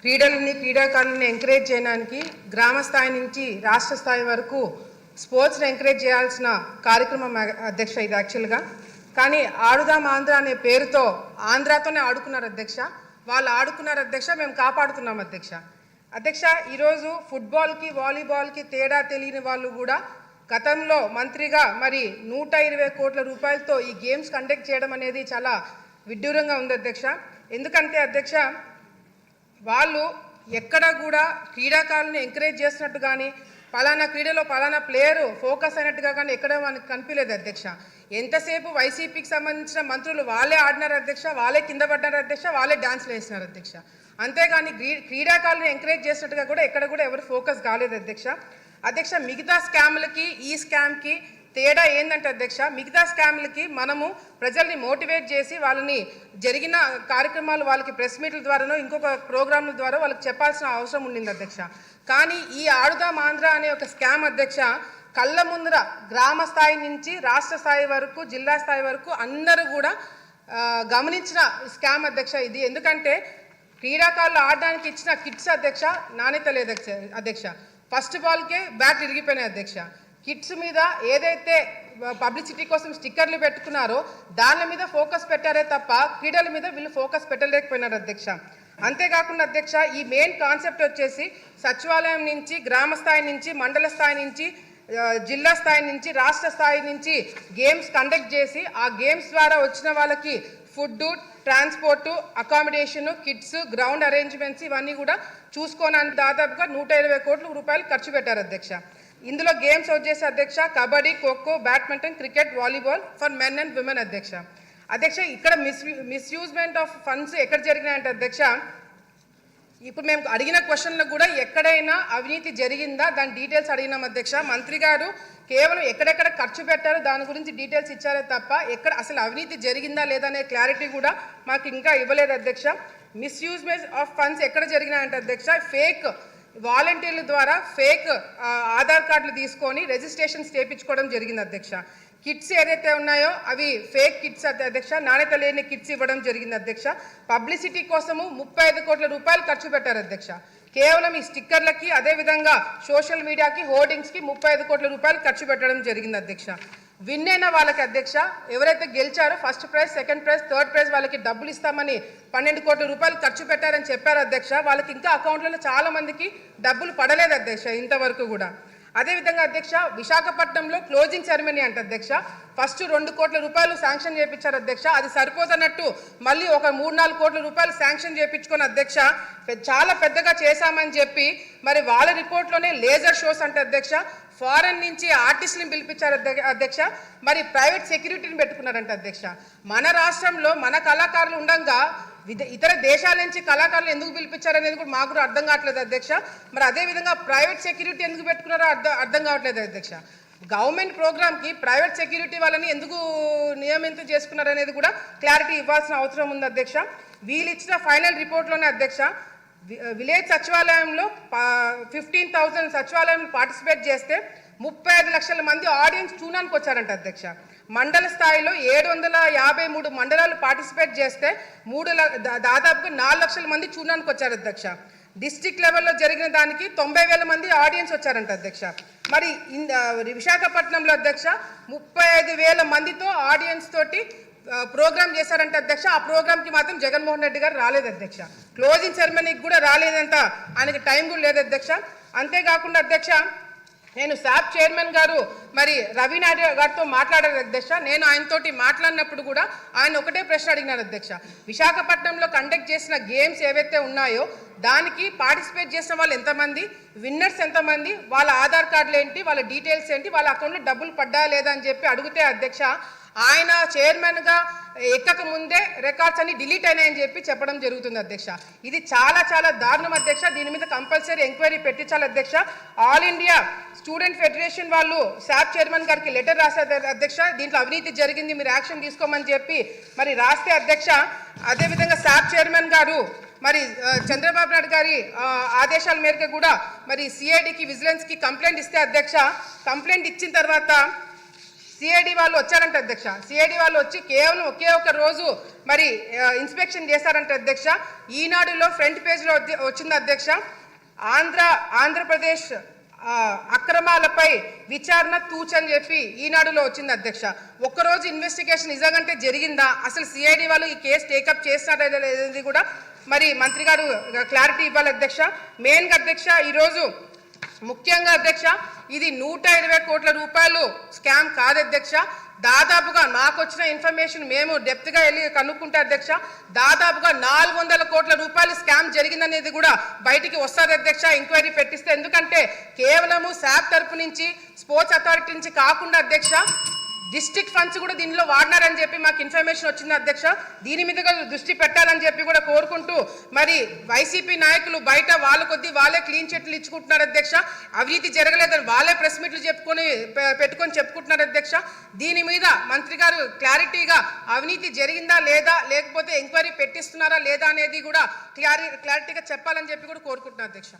క్రీడాకారులను ఎంకరేజ్ చేయడానికి గ్రామ స్థాయి నుంచి రాష్ట్ర స్థాయి వరకు స్పోర్ట్స్ని ఎంకరేజ్ చేయాల్సిన కార్యక్రమం అధ్యక్ష ఇది యాక్చువల్గా. కానీ ఆడుదాం ఆంధ్ర అనే పేరుతో ఆంధ్రాతోనే ఆడుకున్నారు అధ్యక్ష. వాళ్ళు ఆడుకున్నారు అధ్యక్ష, మేము కాపాడుతున్నాం అధ్యక్ష. ఈరోజు ఫుట్బాల్కి వాలీబాల్కి తేడా తెలియని వాళ్ళు కూడా గతంలో మంత్రిగా మరి 120 కోట్ల రూపాయలతో ఈ గేమ్స్ కండక్ట్ చేయడం అనేది చాలా విడ్డూరంగా ఉంది అధ్యక్ష. ఎందుకంటే అధ్యక్ష వాళ్ళు ఎక్కడ కూడా క్రీడాకారులను ఎంకరేజ్ చేస్తున్నట్టు కానీ పలానా క్రీడలో పలానా ప్లేయరు ఫోకస్ అయినట్టుగా కానీ ఎక్కడ మనకు కనిపించలేదు అధ్యక్ష. ఎంతసేపు వైసీపీకి సంబంధించిన మంత్రులు వాళ్ళే ఆడినారు అధ్యక్ష, వాళ్ళే కింద పడ్డారు అధ్యక్ష, వాళ్ళే డాన్స్లు వేసినారు అధ్యక్ష. అంతేగాని క్రీడాకారులను ఎంకరేజ్ చేసినట్టుగా కూడా ఎక్కడ కూడా ఎవరు ఫోకస్ కాలేదు అధ్యక్ష. మిగతా స్కామ్లకి ఈ స్కామ్కి తేడా ఏంటంటే అధ్యక్ష, మిగతా స్కామ్లకి మనము ప్రజల్ని మోటివేట్ చేసి వాళ్ళని జరిగిన కార్యక్రమాలు వాళ్ళకి ప్రెస్ మీట్ల ద్వారానో ఇంకొక ప్రోగ్రాంల ద్వారా వాళ్ళకి చెప్పాల్సిన అవసరం ఉండింది అధ్యక్ష. కానీ ఈ ఆడుదాం ఆంధ్ర అనే ఒక స్కామ్ అధ్యక్ష కళ్ళ ముందర గ్రామ స్థాయి నుంచి రాష్ట్ర స్థాయి వరకు జిల్లా స్థాయి వరకు అందరూ కూడా గమనించిన స్కామ్ అధ్యక్ష ఇది. ఎందుకంటే క్రీడాకారులు ఆడడానికి ఇచ్చిన కిట్స్ అధ్యక్ష నాణ్యత లేదు అధ్యక్ష. ఫస్ట్ బాల్కే బ్యాట్ ఇరిగిపోయినాయి అధ్యక్ష. కిట్స్ మీద ఏదైతే పబ్లిసిటీ కోసం స్టిక్కర్లు పెట్టుకున్నారో దాని మీద ఫోకస్ పెట్టారే తప్ప క్రీడల మీద వీళ్ళు ఫోకస్ పెట్టలేకపోయినారు అధ్యక్ష. అంతేకాకుండా అధ్యక్ష ఈ మెయిన్ కాన్సెప్ట్ వచ్చేసి సచివాలయం నుంచి గ్రామ స్థాయి నుంచి మండల స్థాయి నుంచి జిల్లా స్థాయి నుంచి రాష్ట్ర స్థాయి నుంచి గేమ్స్ కండక్ట్ చేసి ఆ గేమ్స్ ద్వారా వచ్చిన వాళ్ళకి food, transport, accommodation, kits, ground arrangements ఇవన్నీ కూడా చూసుకోవడానికి దాదాపుగా 120 కోట్ల రూపాయలు ఖర్చు పెట్టారు అధ్యక్ష. ఇందులో గేమ్స్ వచ్చేసి అధ్యక్ష kabaddi, kho kho, badminton, cricket, volleyball for men and women అధ్యక్ష. ఇక్కడ మిస్యూజ్మెంట్ ఆఫ్ ఫండ్స్ ఎక్కడ జరిగినాయంటే అధ్యక్ష ఇప్పుడు మేము అడిగిన క్వశ్చన్లకు కూడా ఎక్కడైనా అవినీతి జరిగిందా దాని డీటెయిల్స్ అడిగినాం అధ్యక్ష. మంత్రి గారు కేవలం ఎక్కడెక్కడ ఖర్చు పెట్టారో దాని గురించి డీటెయిల్స్ ఇచ్చారే తప్ప ఎక్కడ అసలు అవినీతి జరిగిందా లేదా అనే క్లారిటీ కూడా మాకు ఇంకా ఇవ్వలేదు అధ్యక్ష. మిస్యూజ్మెంట్ ఆఫ్ ఫండ్స్ ఎక్కడ జరిగినాయంటే అధ్యక్ష ఫేక్ వాలంటీర్ల ద్వారా ఫేక్ ఆధార్ కార్డులు తీసుకొని రిజిస్ట్రేషన్స్ చేయించుకోవడం జరిగింది అధ్యక్ష. కిట్స్ ఏదైతే ఉన్నాయో అవి ఫేక్ కిట్స్ అధ్యక్ష, నాణ్యత లేని కిట్స్ ఇవ్వడం జరిగింది అధ్యక్ష. పబ్లిసిటీ కోసము 35 కోట్ల రూపాయలు ఖర్చు పెట్టారు అధ్యక్ష. కేవలం ఈ స్టిక్కర్లకి అదేవిధంగా సోషల్ మీడియాకి హోర్డింగ్స్కి 35 కోట్ల రూపాయలు ఖర్చు పెట్టడం జరిగింది అధ్యక్ష. విన్ అయిన వాళ్ళకి అధ్యక్ష ఎవరైతే గెలిచారో first prize, second prize, third prize వాళ్ళకి డబ్బులు ఇస్తామని 12 కోట్ల రూపాయలు ఖర్చు పెట్టారని చెప్పారు అధ్యక్ష. వాళ్ళకి ఇంకా అకౌంట్లలో చాలా మందికి డబ్బులు పడలేదు అధ్యక్ష ఇంతవరకు కూడా. అదేవిధంగా అధ్యక్ష విశాఖపట్నంలో క్లోజింగ్ సెరమనీ అంటే అధ్యక్ష ఫస్ట్ 2 కోట్ల రూపాయలు శాంక్షన్ చేయించారు అధ్యక్ష. అది సరిపోతున్నట్టు మళ్ళీ ఒక 3-4 కోట్ల రూపాయలు శాంక్షన్ చేయించుకొని అధ్యక్ష చాలా పెద్దగా చేశామని చెప్పి మరి వాళ్ళ రిపోర్ట్లోనే లేజర్ షోస్ అంటే అధ్యక్ష ఫారెన్ నుంచి ఆర్టిస్టులను పిలిపించారు అధ్యక్ష. మరి ప్రైవేట్ సెక్యూరిటీని పెట్టుకున్నారంట అధ్యక్ష. మన రాష్ట్రంలో మన కళాకారులు ఉండగా ఇతర దేశాల నుంచి కళాకారులు ఎందుకు పిలిపించారనేది కూడా మాకు కూడా అర్థం కావట్లేదు అధ్యక్ష. మరి అదేవిధంగా ప్రైవేట్ సెక్యూరిటీ ఎందుకు పెట్టుకున్నారో అర్థం కావట్లేదు అధ్యక్ష. గవర్నమెంట్ ప్రోగ్రామ్కి ప్రైవేట్ సెక్యూరిటీ వాళ్ళని ఎందుకు నియమితం చేసుకున్నారు అనేది కూడా క్లారిటీ ఇవ్వాల్సిన అవసరం ఉంది అధ్యక్ష. వీళ్ళు ఇచ్చిన ఫైనల్ రిపోర్ట్లోనే అధ్యక్ష విలేజ్ సచివాలయంలో 15,000 సచివాలయం పార్టిసిపేట్ చేస్తే 35 లక్షల మంది ఆడియన్స్ చూడడానికి వచ్చారంట అధ్యక్ష. మండల స్థాయిలో 753 మండలాలు పార్టిసిపేట్ చేస్తే దాదాపుగా 4 లక్షల మంది చూడడానికి వచ్చారు అధ్యక్ష. డిస్ట్రిక్ట్ లెవెల్లో జరిగిన దానికి 90,000 మంది ఆడియన్స్ వచ్చారంట అధ్యక్ష. మరి విశాఖపట్నంలో అధ్యక్ష 35,000 మందితో ఆడియన్స్ తోటి ప్రోగ్రామ్ చేశారంటే అధ్యక్ష. ఆ ప్రోగ్రామ్కి మాత్రం జగన్మోహన్ రెడ్డి గారు రాలేదు అధ్యక్ష. క్లోజింగ్ సెరమనీకి కూడా రాలేదంట, ఆయనకి టైం కూడా లేదు అధ్యక్ష. అంతేకాకుండా అధ్యక్ష నేను శాప్ చైర్మన్ గారు మరి రవి నాయుడు గారితో మాట్లాడారు అధ్యక్ష. నేను ఆయనతోటి మాట్లాడినప్పుడు కూడా ఆయన ఒకటే ప్రశ్న అడిగినారు అధ్యక్ష. విశాఖపట్నంలో కండక్ట్ చేసిన గేమ్స్ ఏవైతే ఉన్నాయో దానికి పార్టిసిపేట్ చేసిన వాళ్ళు ఎంతమంది, విన్నర్స్ ఎంతమంది, వాళ్ళ ఆధార్ కార్డులు ఏంటి, వాళ్ళ డీటెయిల్స్ ఏంటి, వాళ్ళ అకౌంట్లో డబ్బులు పడ్డా లేదా అని చెప్పి అడిగితే అధ్యక్ష ఆయన చైర్మన్గా ఎక్కక ముందే రికార్డ్స్ అన్ని డిలీట్ అయినాయని చెప్పి చెప్పడం జరుగుతుంది అధ్యక్ష. ఇది చాలా చాలా దారుణం అధ్యక్ష. దీని మీద కంపల్సరీ ఎంక్వైరీ పెట్టించాలి అధ్యక్ష. ఆల్ ఇండియా స్టూడెంట్ ఫెడరేషన్ వాళ్ళు శాప్ చైర్మన్ గారికి లెటర్ రాశారు అధ్యక్ష. దీంట్లో అవినీతి జరిగింది, మీరు యాక్షన్ తీసుకోమని చెప్పి మరి రాస్తే అధ్యక్ష అదేవిధంగా శాప్ చైర్మన్ గారు మరి చంద్రబాబు నాయుడు గారి ఆదేశాల మేరకు కూడా మరి సిఐడికి విజిలెన్స్కి కంప్లైంట్ ఇస్తే అధ్యక్ష కంప్లైంట్ ఇచ్చిన తర్వాత సిఐడి వాళ్ళు వచ్చారంట అధ్యక్ష. సిఐడి వాళ్ళు వచ్చి కేవలం ఒకే ఒక రోజు మరి ఇన్స్పెక్షన్ చేశారంట అధ్యక్ష. ఈనాడులో ఫ్రంట్ పేజ్లో వచ్చింది అధ్యక్ష. ఆంధ్రప్రదేశ్ అక్రమాలపై విచారణ తూచని చెప్పి ఈనాడులో వచ్చింది అధ్యక్ష. ఒక్కరోజు ఇన్వెస్టిగేషన్ నిజంగా జరిగిందా, అసలు సిఐడి వాళ్ళు ఈ కేసు టేకప్ చేస్తారా అనేది కూడా మరి మంత్రి గారు క్లారిటీ ఇవ్వాలి అధ్యక్ష. మెయిన్గా అధ్యక్ష ఈరోజు ముఖ్యంగా అధ్యక్ష ఇది 120 కోట్ల రూపాయలు స్కామ్ కాదు అధ్యక్ష. దాదాపుగా నాకు వచ్చిన ఇన్ఫర్మేషన్ మేము డెప్త్గా వెళ్ళి కనుక్కుంటే అధ్యక్ష దాదాపుగా 400 కోట్ల రూపాయలు స్కామ్ జరిగిందనేది కూడా బయటికి వస్తుంది అధ్యక్ష ఎంక్వైరీ పెట్టిస్తే. ఎందుకంటే కేవలము శాప్ తరపు నుంచి స్పోర్ట్స్ అథారిటీ నుంచి కాకుండా అధ్యక్ష డిస్ట్రిక్ట్ ఫండ్స్ కూడా దీనిలో వాడినారని చెప్పి మాకు ఇన్ఫర్మేషన్ వచ్చింది అధ్యక్ష. దీని మీద దృష్టి పెట్టాలని చెప్పి కూడా కోరుకుంటూ మరి వైసీపీ నాయకులు బయట వాళ్ళ కొద్దీ వాళ్ళే క్లీన్ చిట్లు ఇచ్చుకుంటున్నారు అధ్యక్ష. అవినీతి జరగలేదని వాళ్ళే ప్రెస్ మీట్లు పెట్టుకొని చెప్పుకుంటున్నారు అధ్యక్ష. దీని మీద మంత్రి గారు క్లారిటీగా అవినీతి జరిగిందా లేదా, లేకపోతే ఎంక్వైరీ పెట్టిస్తున్నారా లేదా అనేది కూడా క్లారిటీగా చెప్పాలని చెప్పి కూడా కోరుకుంటున్నారు అధ్యక్ష.